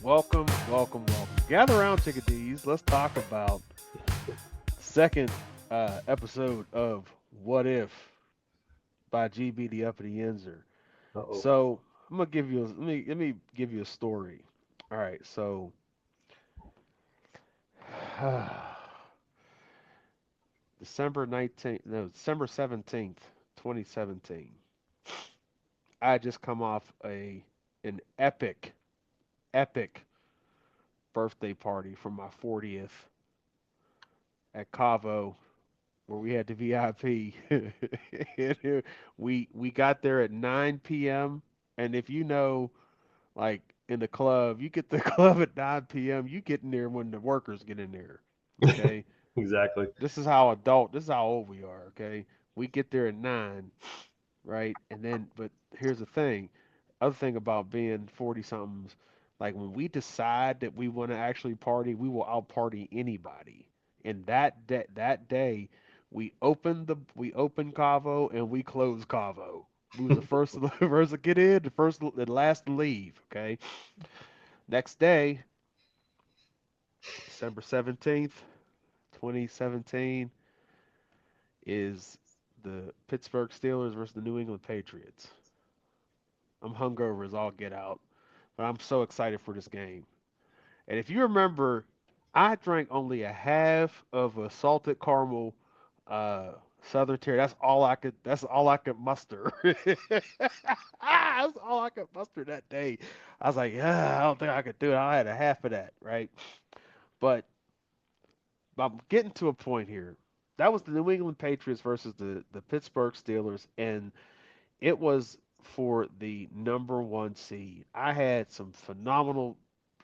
welcome. Gather around, chickadees. Let's talk about second episode of What If by GB the Uppity Yinzer. Uh-oh. So I'm gonna give you let me give you a story. All right, so December 17th, 2017. I had just come off an epic birthday party for my 40th at Cavo where we had the VIP. we got there at 9 p.m. And if you know, like in the club, you get the club at 9 p.m. You get in there when the workers get in there. Okay, Exactly. this is how old we are. Okay, we get there at 9, right? And then, but here's the thing. Other thing about being 40 somethings, like when we decide that we want to actually party, we will out party anybody. And that day, we opened Cavo and we closed Cavo. We was the first to, first to get in, the last to leave. Okay. Next day, December 17th, 2017, is the Pittsburgh Steelers versus the New England Patriots. I'm hungover as all get out, but I'm so excited for this game. And if you remember, I drank only a half of a salted caramel uh, Southern Tier. That's all I could. That's all I could muster. That's all I could muster that day. I was like, yeah, I don't think I could do it. I had a half of that, right? But I'm getting to a point here. That was the New England Patriots versus the Pittsburgh Steelers, and it was for the number one seed. I had some phenomenal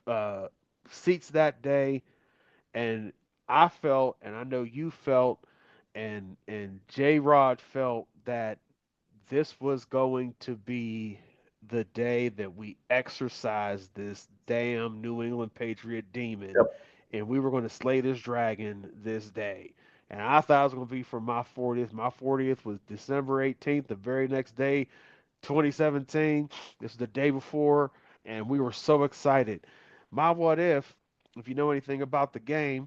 uh, seats that day, and I felt, and I know you felt, and J Rod felt that this was going to be the day that we exorcised this damn New England Patriot demon, Yep. and we were going to slay this dragon this day. And I thought it was going to be for my 40th. My 40th was December 18th, the very next day, 2017. This was the day before, and we were so excited. My what if you know anything about the game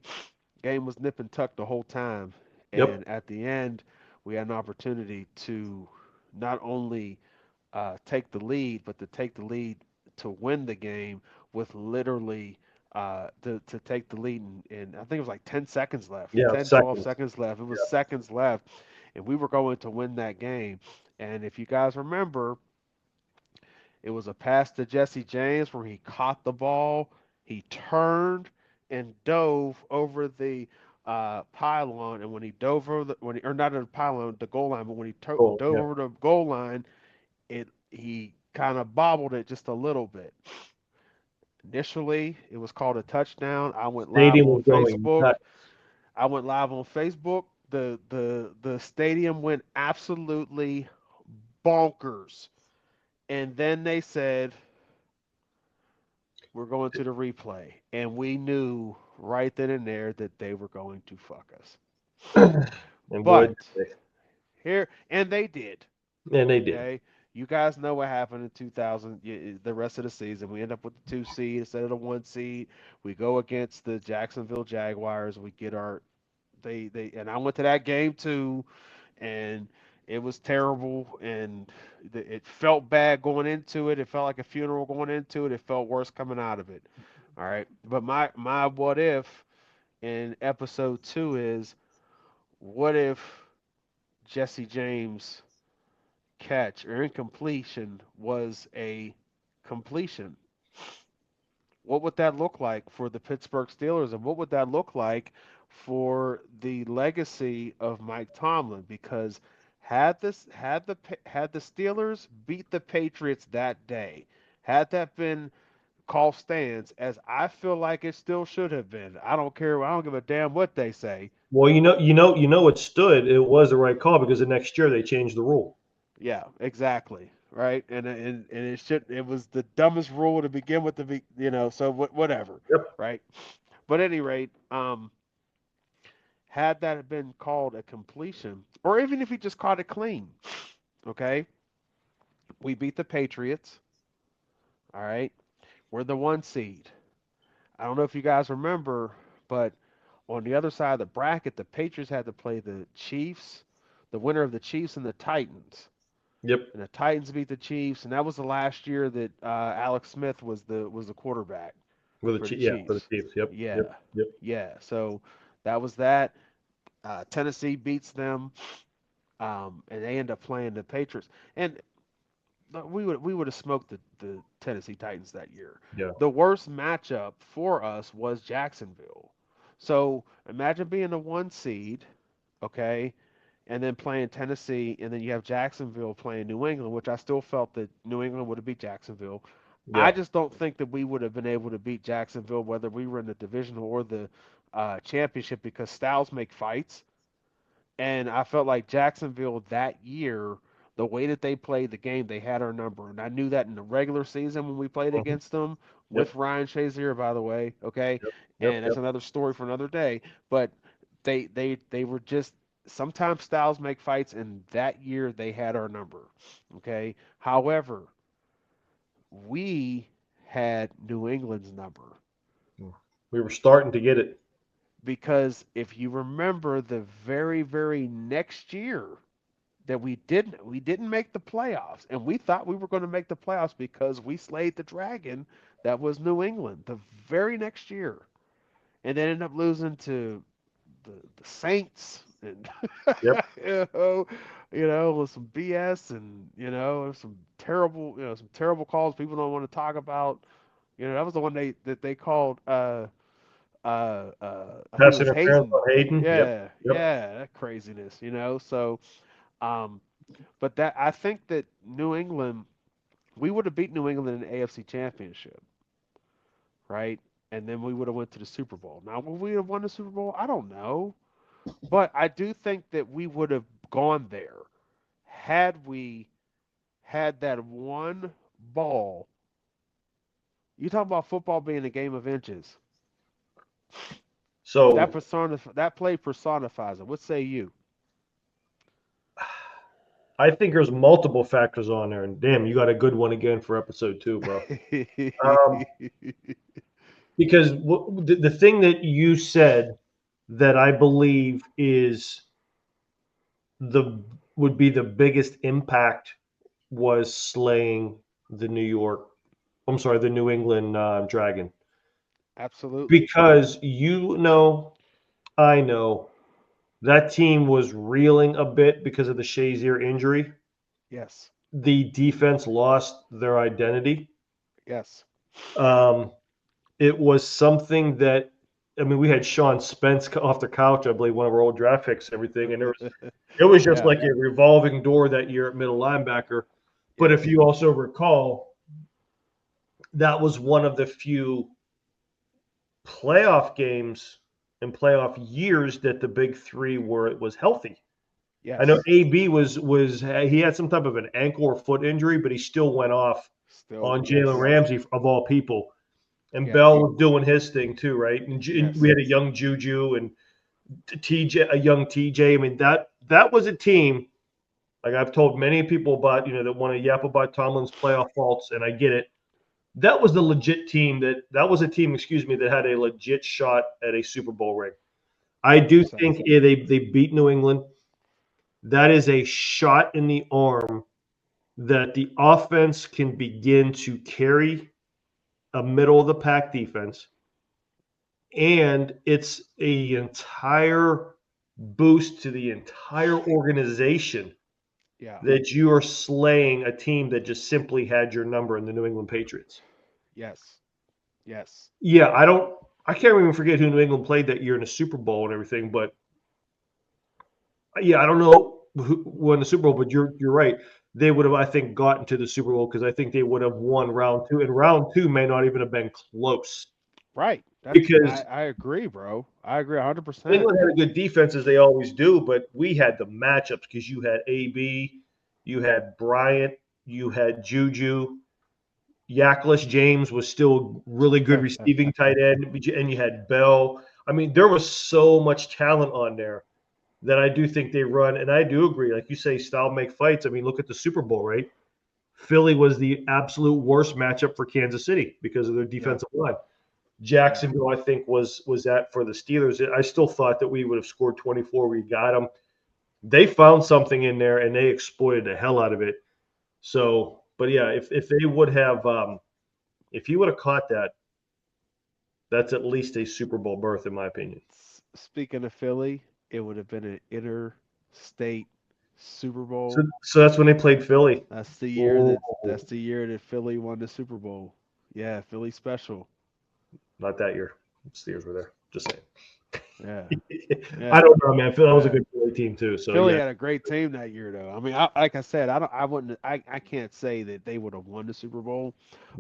was nip and tuck the whole time. Yep. And at the end, we had an opportunity to not only take the lead, but to take the lead to win the game with literally to take the lead in I think it was like 10 seconds left, Yeah. 10, 12 Seconds. seconds left. It was Yeah. seconds left, and we were going to win that game. And if you guys remember, it was a pass to Jesse James where he caught the ball, he turned and dove over the pylon, and when he dove over or not the pylon, the goal line, but when he Cool. dove Yeah. over the goal line, it he kind of bobbled it just a little bit. Initially, it was called a touchdown. I went live Stadium on was going Facebook. nuts. I went live on Facebook. The stadium went absolutely bonkers. And then they said, we're going to the replay. And we knew right then and there that they were going to fuck us. And boy, But here, and they did. and they did. Okay. You guys know what happened in 2000, the rest of the season. We end up with the 2 seed instead of the 1 seed. We go against the Jacksonville Jaguars. We get our, and I went to that game too, and it was terrible. And it felt bad going into it. It felt like a funeral going into it. It felt worse coming out of it. All right. But my what if in episode 2 is what if Jesse James catch or incompletion was a completion? What would that look like for the Pittsburgh Steelers, and what would that look like for the legacy of Mike Tomlin? Because had the Steelers beat the Patriots that day, had that been call stands, as I feel like it still should have been. I don't care. I don't give a damn what they say. Well, it stood. It was the right call because the next year they changed the rule. Yeah, exactly. Right, and it should. It was the dumbest rule to begin with. So whatever. Yep. Right, but at any rate, had that been called a completion, or even if he just caught it clean, okay, we beat the Patriots. All right, we're the 1 seed. I don't know if you guys remember, but on the other side of the bracket, the Patriots had to play the Chiefs, the winner of the Chiefs and the Titans. Yep. And the Titans beat the Chiefs, and that was the last year that Alex Smith was the quarterback for the For the Chiefs. Chiefs. Yep. Yep. Yeah, Yep. yeah. So that was that. Tennessee beats them, and they end up playing the Patriots. And we would have smoked the Tennessee Titans that year. Yeah. The worst matchup for us was Jacksonville. So imagine being the one seed, okay, and then playing Tennessee, and then you have Jacksonville playing New England, which I still felt that New England would have beat Jacksonville. I Yeah. just don't think that we would have been able to beat Jacksonville, whether we were in the division or the championship, because styles make fights. And I felt like Jacksonville that year, the way that they played the game, they had our number. And I knew that in the regular season when we played Mhm. against them Yep. with Ryan Shazier, by the way. Okay. Yep. Yep. And that's Yep. another story for another day. But they were just sometimes styles make fights, and that year they had our number. Okay. However, we had New England's number We were starting to get it. because if you remember the very, very next year, that we didn't make the playoffs, and we thought we were going to make the playoffs because we slayed the dragon that was New England the very next year, and then ended up losing to the Saints, and Yep. with some BS, and some terrible calls people don't want to talk about. That was the one that they called. I think it Pass was interference Hayden. on Hayden. Yep. Yeah, Yep. yeah, that craziness. So. Um, but that I think that New England, we would have beat New England in the AFC Championship, right? And then we would have went to the Super Bowl. Now, would we have won the Super Bowl? I don't know, but I do think that we would have gone there had we had that one ball. You talk about football being a game of inches. That So that play personifies it. What say you? I think there's multiple factors on there, and damn, you got a good one again for episode 2, bro. Um, because the thing that you said that I believe is the would be the biggest impact was slaying the New York. I'm sorry, the New England Dragon, Absolutely. because I know that team was reeling a bit because of the Shazier injury. Yes. The defense lost their identity. Yes. Um, it was something that, I mean, we had Sean Spence off the couch, I believe, one of our old draft picks, and everything, and it was just Yeah. like a revolving door that year at middle linebacker. But if Yes. you also recall, that was one of the few playoff games and playoff years that the big three was healthy. I know Yes. AB was he had some type of an ankle or foot injury, but he still went off Still. on Jalen Yes. Ramsey of all people. And Bell Yes. was doing his thing too, right? And we Yes. had a young Juju and TJ, a young TJ. I mean, that was a team. Like I've told many people about, that want to yap about Tomlin's playoff faults, and I get it. That was the legit team. That was a team, excuse me, that had a legit shot at a Super Bowl ring. I do 100%. think they beat New England. That is a shot in the arm that the offense can begin to carry a middle of the pack defense, and it's a entire boost to the entire organization Yeah. that you are slaying a team that just simply had your number in the New England Patriots. Yes. Yes. Yeah, I can't even forget who New England played that year in the Super Bowl and everything, but yeah, I don't know who won the Super Bowl, but you're right. They would have, I think, gotten to the Super Bowl because I think they would have won round two, and round two may not even have been close Right. That's I, because I agree, bro. I agree 100%. England had a good defense as they always do, but we had the matchups because you had AB, you had Bryant, you had Juju, Yaklis James was still really good receiving tight end, and you had Bell. I mean, there was so much talent on there that I do think they run, and I do agree. Like you say, style make fights. I mean, look at the Super Bowl, right? Philly was the absolute worst matchup for Kansas City because of their Yeah. defensive line. Yeah. Jacksonville, I think, was at for the Steelers. I still thought that we would have scored 24. We got them. They found something in there and they exploited the hell out of it. So, but yeah, if they would have, if he would have caught that, that's at least a Super Bowl berth, in my opinion. Speaking of Philly, it would have been an interstate Super So, Bowl. so that's when they played Philly. Oh, That's the year that Philly won the Super Bowl. Yeah, Philly special. not that year. Steelers were there. Just Yeah, saying. I yeah, don't know, man. That was a yeah. good Philly team too. So Philly yeah, had a great team that year, though. I mean, like I said, I wouldn't, I can't say that they would have won the Super Bowl,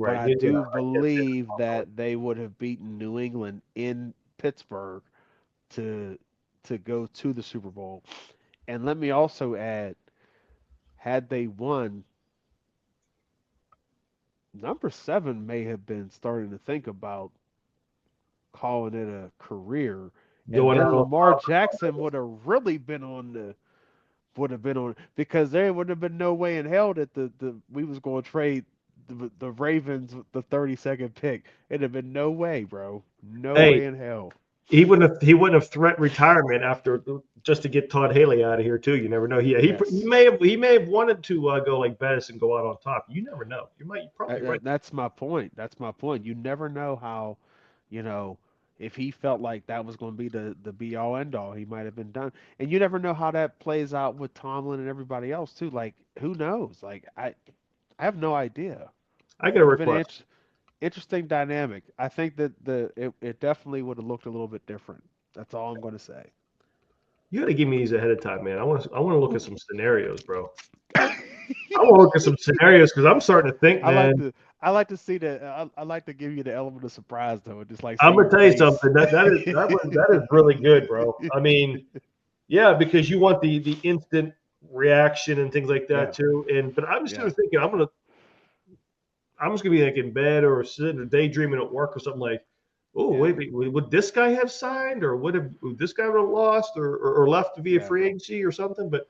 but right. I Yeah, yeah, do I can't say believe that. that they would have beaten New England in Pittsburgh to go to the Super Bowl. And let me also add, had they won, number seven may have been starting to think about calling it a career, and Going then out on Lamar top. Jackson would have really been on the would have been on because there would have been no way in hell that the we was going to trade the Ravens with the 32nd pick. It'd have been no way, bro. No Hey, way in hell. he wouldn't have threatened retirement after just to get Todd Haley out of here too. You never know. Yes. He may have wanted to go like Bettis and go out on top. You never know. You're probably right. That's my point. That's my point. You never know how, you know, if he felt like that was going to be the be all end all, he might have been done. And you never know how that plays out with Tomlin and everybody else too. Like who knows? Like I have no idea. I got a It'd have been an request. interesting dynamic. I think that it definitely would have looked a little bit different. That's all I'm going to say. You got to give me these ahead of time, man. I want to look at some scenarios, bro. I want to look at some scenarios because I'm starting to think, I like man. to I like to see the I like to give you the element of surprise though, and just like see I'm gonna your tell you face. something. That is really good, bro. I mean, yeah, because you want the instant reaction and things like that Yeah, too. And but I'm just sort yeah, of thinking, I'm just gonna be like in bed or sitting or daydreaming at work or something like, oh yeah, wait, would this guy have signed or would this guy would have lost or left via yeah. free agency or something? But